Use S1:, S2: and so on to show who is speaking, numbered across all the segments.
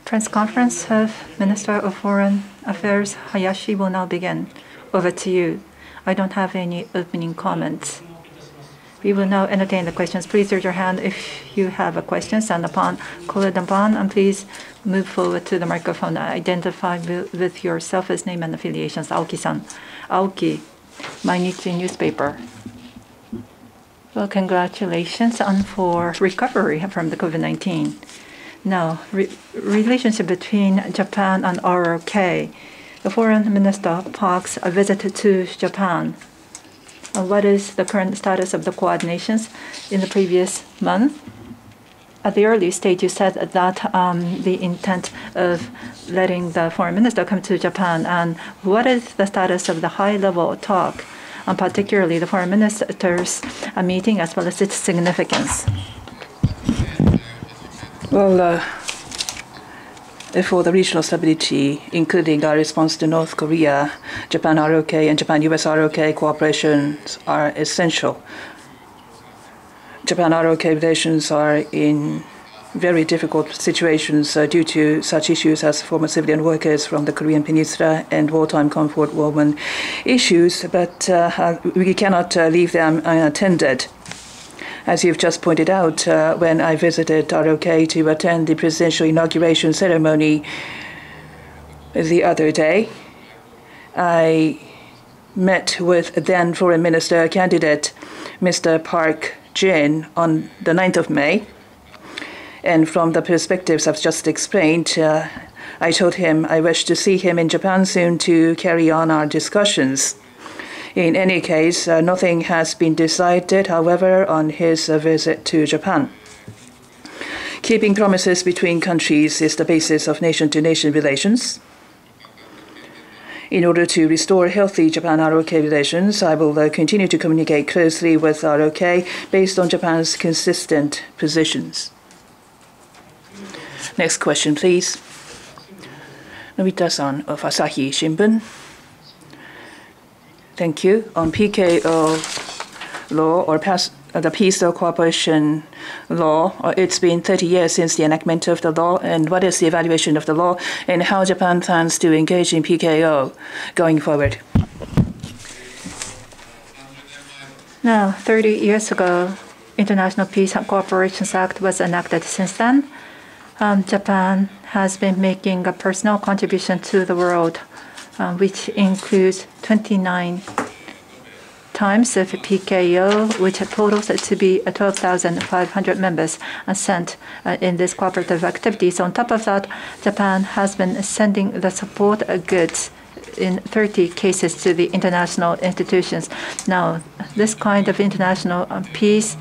S1: Press conference of Minister of Foreign Affairs Hayashi will now begin. Over to you. I don't have any opening comments. We will now entertain the questions. Please raise your hand if you have a question. Stand upon, call it upon, and please move forward to the microphone. Identify with your self name and affiliations. Aoki-san. Aoki, Mainichi newspaper. Well, congratulations on for recovery from the COVID-19. Now, relationship between Japan and ROK. The Foreign Minister Park's visit to Japan. What is the current status of the coordinations in the previous month? At the early stage, you said that the intent of letting the foreign minister come to Japan. And what is the status of the high-level talk, particularly the foreign ministers' meeting, as well as its significance?
S2: Well, for the regional stability, including our response to North Korea, Japan ROK and Japan-US ROK cooperations are essential. Japan ROK relations are in very difficult situations due to such issues as former civilian workers from the Korean Peninsula and wartime comfort woman issues, but we cannot leave them unattended. As you've just pointed out, when I visited ROK to attend the presidential inauguration ceremony the other day, I met with then Foreign Minister candidate Mr. Park Jin on the 9th of May. And from the perspectives I've just explained, I told him I wish to see him in Japan soon to carry on our discussions. In any case, nothing has been decided, however, on his visit to Japan. Keeping promises between countries is the basis of nation-to-nation relations. In order to restore healthy Japan-ROK relations, I will continue to communicate closely with ROK based on Japan's consistent positions. Next question, please. Nobita-san of Asahi Shimbun. Thank you. On PKO law or the Peace Cooperation law, it's been 30 years since the enactment of the law, and what is the evaluation of the law and how Japan plans to engage in PKO going forward?
S1: Now, 30 years ago, International Peace and Cooperation Act was enacted. Since then, Japan has been making a personal contribution to the world, which includes 29 times of PKO, which totals to be 12,500 members sent in this cooperative activities. On top of that, Japan has been sending the support goods in 30 cases to the international institutions. Now, this kind of international peace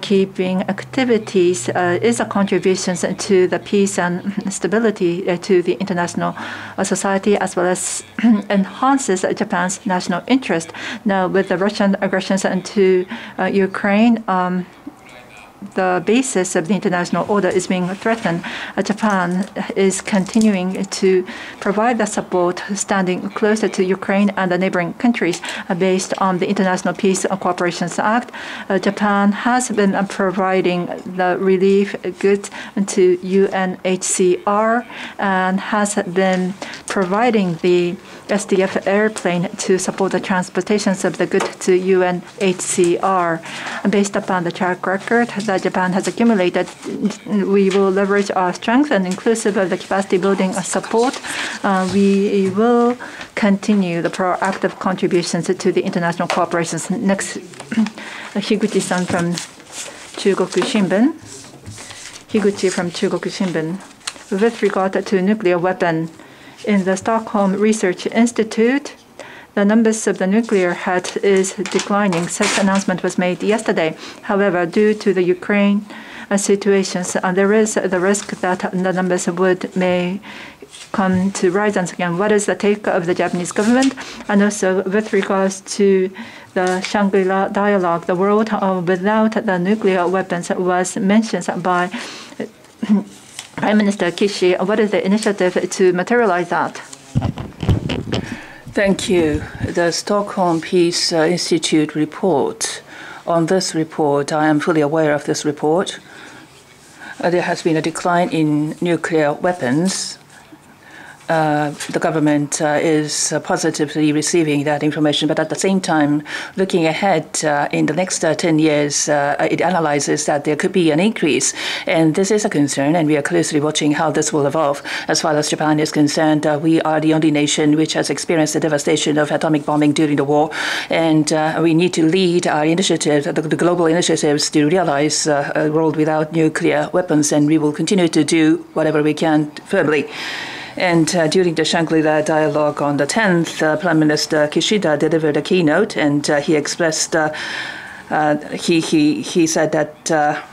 S1: keeping activities is a contribution to the peace and stability to the international society, as well as enhances Japan's national interest. Now, with the Russian aggressions into Ukraine, the basis of the international order is being threatened. Japan is continuing to provide the support, standing closer to Ukraine and the neighboring countries based on the International Peace and Cooperation Act. Japan has been providing the relief goods to UNHCR and has been providing the SDF airplane to support the transportations of the goods to UNHCR. Based upon the track record that Japan has accumulated, we will leverage our strength, and inclusive of the capacity building support, we will continue the proactive contributions to the international cooperations. Next, Higuchi-san from Chugoku Shimbun. Higuchi from Chugoku Shimbun. With regard to nuclear weapon, in the Stockholm Research Institute, the numbers of the nuclear heads is declining. Such announcement was made yesterday. However, due to the Ukraine situations, there is the risk that the numbers may come to rise once again. What is the take of the Japanese government? And also, with regards to the Shangri-La dialogue, the world without the nuclear weapons was mentioned by Prime Minister Kishida. What is the initiative to materialize that?
S2: Thank you. The Stockholm Peace Institute report. On this report, I am fully aware of this report. there has been a decline in nuclear weapons. The government is positively receiving that information, but at the same time, looking ahead in the next 10 years, it analyzes that there could be an increase. And this is a concern, and we are closely watching how this will evolve. As far as Japan is concerned, we are the only nation which has experienced the devastation of atomic bombing during the war. And we need to lead our initiatives, the global initiatives, to realize a world without nuclear weapons, and we will continue to do whatever we can firmly. And during the Shangri-La dialogue on the 10th, Prime Minister Kishida delivered a keynote, and he expressed, he said that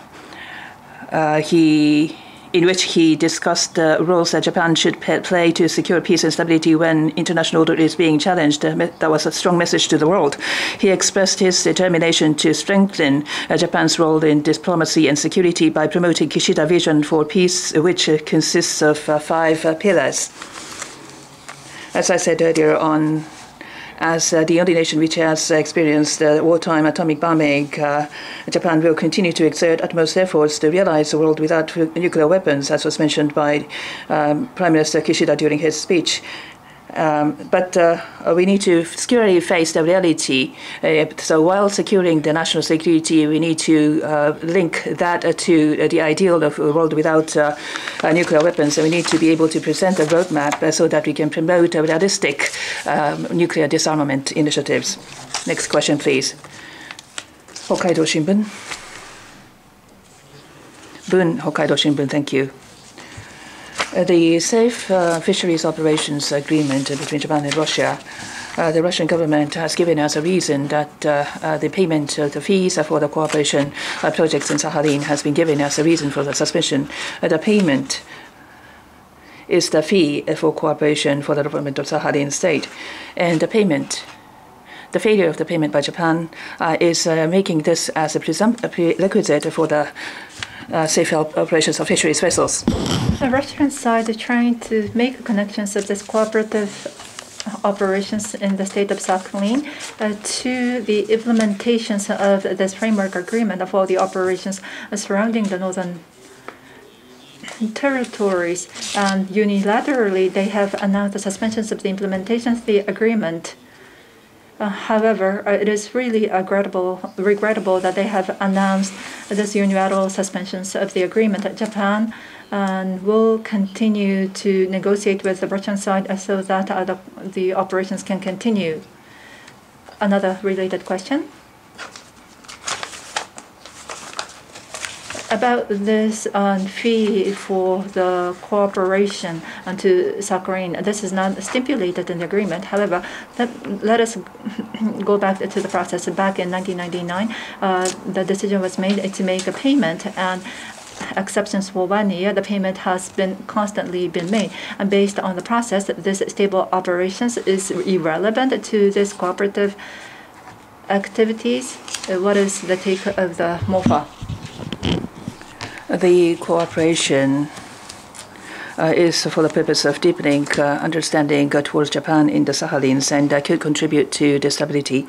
S2: in which he discussed the roles that Japan should play to secure peace and stability when international order is being challenged. That was a strong message to the world. He expressed his determination to strengthen Japan's role in diplomacy and security by promoting Kishida vision for peace, which consists of 5 pillars. As I said earlier on, as the only nation which has experienced wartime atomic bombing, Japan will continue to exert utmost efforts to realize a world without nuclear weapons, as was mentioned by Prime Minister Kishida during his speech. But we need to securely face the reality. So while securing the national security, we need to link that to the ideal of a world without nuclear weapons. And we need to be able to present a roadmap so that we can promote realistic nuclear disarmament initiatives. Next question, please. Hokkaido Shimbun. Bun, Hokkaido Shimbun, thank you. The Safe Fisheries Operations Agreement between Japan and Russia, the Russian government has given us a reason that the payment of the fees for the cooperation projects in Sakhalin has been given as a reason for the suspension. The payment is the fee for cooperation for the development of Sakhalin state. And the payment, the failure of the payment by Japan is making this as a prerequisite for the safe operations of fisheries vessels.
S1: The Russian side is trying to make connections of this cooperative operations in the state of Sakhalin to the implementations of this framework agreement of all the operations surrounding the northern territories. And unilaterally, they have announced the suspensions of the implementation of the agreement. However, it is really regrettable that they have announced this unilateral suspensions of the agreement. Japan will continue to negotiate with the Russian side so that the operations can continue. Another related question about this fee for the cooperation to Sakhalin. This is not stipulated in the agreement. However, let us go back to the process. Back in 1999, the decision was made to make a payment, and acceptance for 1 year. The payment has been constantly made, and based on the process, this stable operations is irrelevant to this cooperative activities. What is the take of the MOFA?
S2: The cooperation is for the purpose of deepening understanding towards Japan in the Sakhalins, and could contribute to the stability.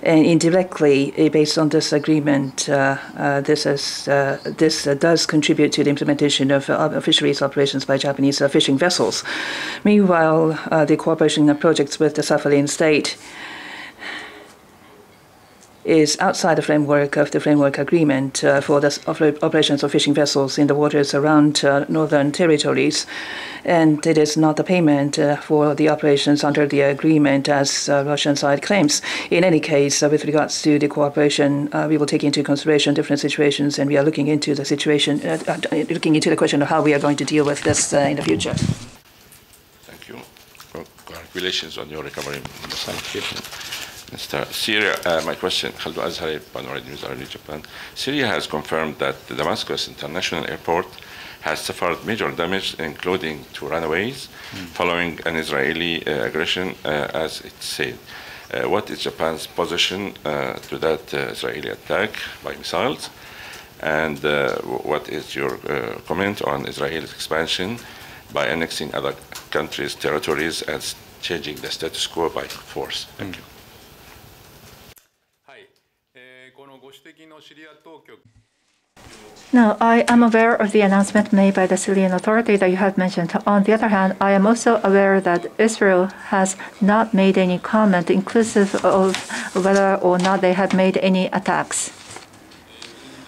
S2: And indirectly, based on this agreement, this does contribute to the implementation of fisheries operations by Japanese fishing vessels. Meanwhile, the cooperation projects with the Sakhalin state is outside the framework of the framework agreement for the operations of fishing vessels in the waters around northern territories. And it is not the payment for the operations under the agreement as Russian side claims. In any case, with regards to the cooperation, we will take into consideration different situations, and we are looking into the situation, looking into the question of how we are going to deal with this in the future.
S3: Thank you. Congratulations on your recovery, Thank you. Syria, my question, Khaldu Azhari, Panorama News, Japan. Syria has confirmed that the Damascus International Airport has suffered major damage, including 2 runaways, following an Israeli aggression, as it said. What is Japan's position to that Israeli attack by missiles? And what is your comment on Israel's expansion by annexing other countries' territories and changing the status quo by force? Thank you.
S1: No, I am aware of the announcement made by the Syrian authority that you have mentioned. On the other hand, I am also aware that Israel has not made any comment, inclusive of whether or not they have made any attacks.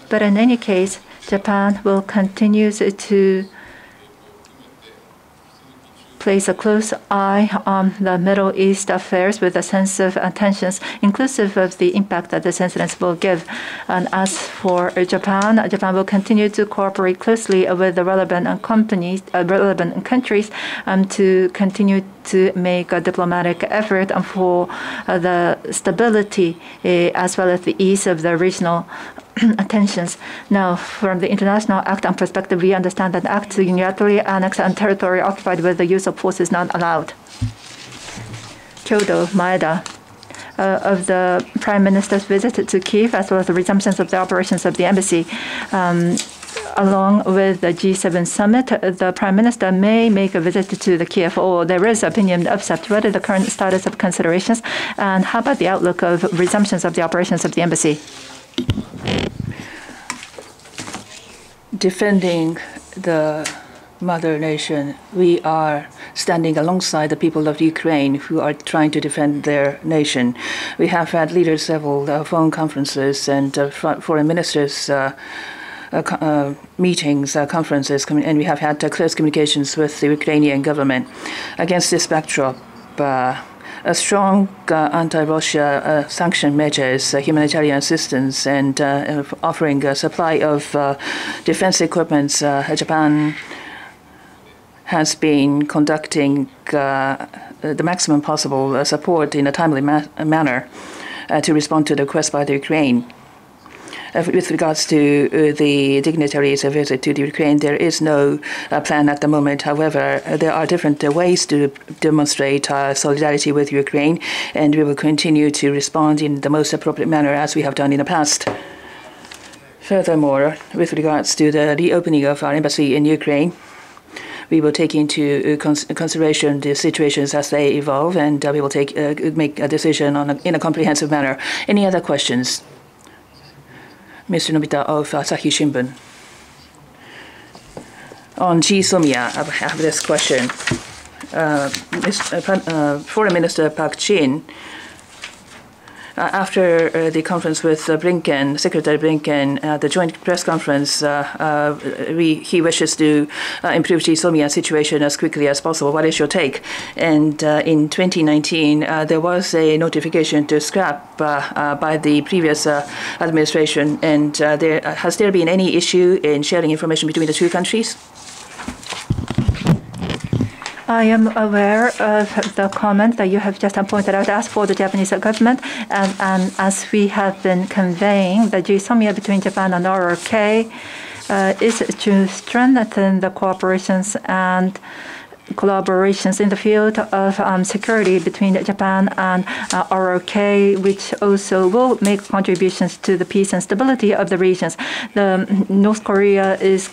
S1: But in any case, Japan will continue to place a close eye on the Middle East affairs with a sense of tensions, inclusive of the impact that this incident will give. And as for Japan, Japan will continue to cooperate closely with the relevant countries to continue to make a diplomatic effort for the stability as well as the ease of the regional tensions. Now, from the international act on perspective, we understand that act to unilaterally annex and territory occupied with the use of force is not allowed. Kyodo Maeda, of the Prime Minister's visit to Kyiv, as well as the resumptions of the operations of the embassy, along with the G7 summit, the Prime Minister may make a visit to the Kiev, or there is opinion upset. What is the current status of considerations, and how about the outlook of resumptions of the operations of the embassy?
S2: Defending the mother nation, we are standing alongside the people of Ukraine who are trying to defend their nation. We have had leaders several phone conferences and foreign ministers meetings, conferences, and we have had close communications with the Ukrainian government. Against this backdrop, a strong anti-Russia sanction measures, humanitarian assistance, and offering a supply of defense equipment, Japan has been conducting the maximum possible support in a timely manner to respond to the request by the Ukraine. With regards to the dignitaries' visit to the Ukraine, there is no plan at the moment. However, there are different ways to demonstrate solidarity with Ukraine, and we will continue to respond in the most appropriate manner as we have done in the past. Furthermore, with regards to the reopening of our embassy in Ukraine, we will take into consideration the situations as they evolve, and we will make a decision in a comprehensive manner. Any other questions? Mr. Nobita of Asahi Shimbun. On GSOMIA, I have this question. Foreign Minister Park Jin, after the conference with Blinken, Secretary Blinken, the joint press conference, he wishes to improve GSOMIA situation as quickly as possible. What is your take? And in 2019, there was a notification to scrap by the previous administration. And has there been any issue in sharing information between the two countries?
S1: I am aware of the comment that you have just pointed out as for the Japanese government, and as we have been conveying, the GSOMIA between Japan and ROK is to strengthen the cooperations and collaborations in the field of security between Japan and ROK, which also will make contributions to the peace and stability of the regions. North Korea is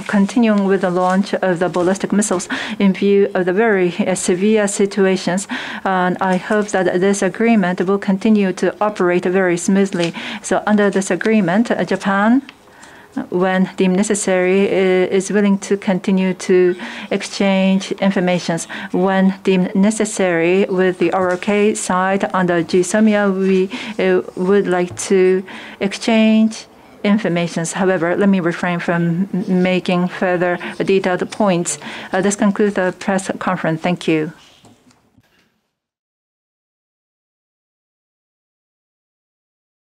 S1: continuing with the launch of the ballistic missiles in view of the very severe situations, and I hope that this agreement will continue to operate very smoothly. So under this agreement, Japan, when deemed necessary, is willing to continue to exchange information. When deemed necessary with the ROK side under GSOMIA, we would like to exchange information. However, let me refrain from making further detailed points. This concludes the press conference. Thank you.